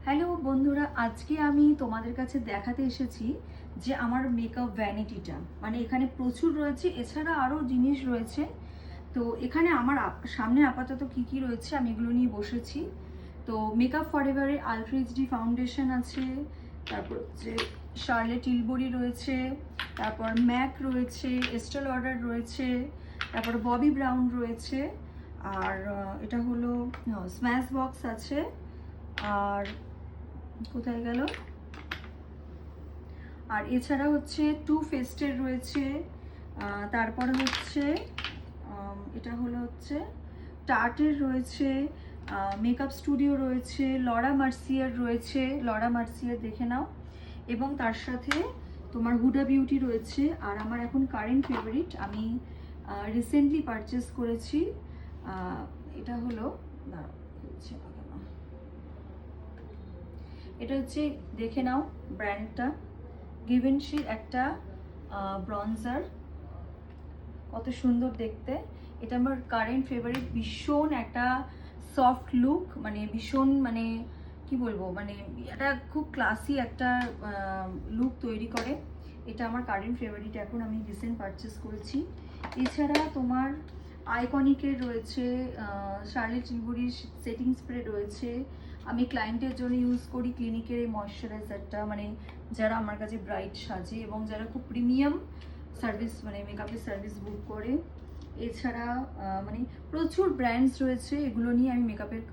Hello বন্ধুরা, আজকে আমি তোমাদের কাছে দেখাতে এসেছি যে আমার মেকআপ ভ্যানিটিটা, মানে এখানে প্রচুর রয়েছে, এছাড়া আরও জিনিস রয়েছে। তো এখানে আমার সামনে আপাতত কি কি রয়েছে আমি এগুলো নিয়ে বসেছি। তো মেকআপ ফরএভারের আলট্রা এইচডি ফাউন্ডেশন আছে, তারপর হচ্ছে শার্লেট টিলবরি রয়েছে, তারপর ম্যাক রয়েছে, এস্টে লডার রয়েছে, তারপর ববি ব্রাউন রয়েছে, আর এটা হলো স্ম্যাশ বক্স আছে, আর কোথায় গেল, আর এছাড়া হচ্ছে টু ফেস্টের রয়েছে, তারপরে হচ্ছে এটা হলো হচ্ছে টার্টের রয়েছে, মেকআপ স্টুডিও রয়েছে, লরা মার্সিয়ার রয়েছে, লরা মার্সিয়ার দেখে নাও, এবং তার সাথে তোমার হুডা বিউটি রয়েছে। আর আমার এখন কারেন্ট ফেভারিট, আমি রিসেন্টলি পারচেস করেছি, এটা হলো এটা হচ্ছে দেখে নাও ব্র্যান্ডটা, গিভেনশির একটা ব্রঞ্জার, কত সুন্দর দেখতে। এটা আমার কারেন্ট ফেভারিট, ভীষণ একটা সফট লুক, মানে ভীষণ, মানে কি বলবো, মানে এটা খুব ক্লাসি একটা লুক তৈরি করে। এটা আমার কারেন্ট ফেভারিট, এখন আমি রিসেন্ট পারচেস করেছি। এছাড়া তোমার আইকনিকের রয়েছে, শার্লেট টিলবরির সেটিং স্প্রে রয়েছে। আমি ক্লায়েন্টের জন্য ইউজ করি ক্লিনিকের এই ময়শ্চারাইজারটা, মানে যারা আমার কাছে ব্রাইট সাজে এবং যারা খুব প্রিমিয়াম সার্ভিস, মানে মেকআপের সার্ভিস বুক করে। এছাড়া মানে প্রচুর ব্র্যান্ডস রয়েছে, এগুলো নিয়ে আমি মেকআপের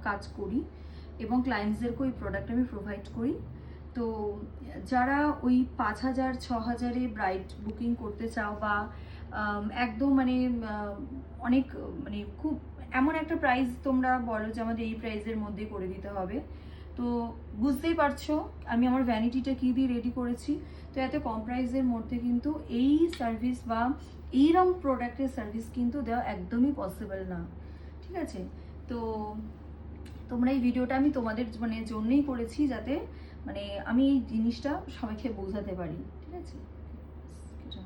কাজ করি এবং ক্লায়েন্টসদেরকে ওই প্রোডাক্ট আমি প্রোভাইড করি। তো যারা ওই 5,000 6,000-এ ব্রাইট বুকিং করতে চাও, বা একদম মানে অনেক, মানে খুব এমন একটা প্রাইস তোমরা বলো যে আমাদের এই প্রাইসের মধ্যে করে দিতে হবে, তো বুঝতেই পারছো আমি আমার ভ্যানিটিটা কী দিয়ে রেডি করেছি। তো এত কম প্রাইসের মধ্যে কিন্তু এই সার্ভিস বা এইরকম প্রোডাক্টের সার্ভিস কিন্তু দেওয়া একদমই পসিবল না, ঠিক আছে? তো তোমরা এই ভিডিওটা আমি তোমাদের মানে জন্যই করেছি, যাতে মানে আমি এই জিনিসটা সবাইকে বোঝাতে পারি, ঠিক আছে?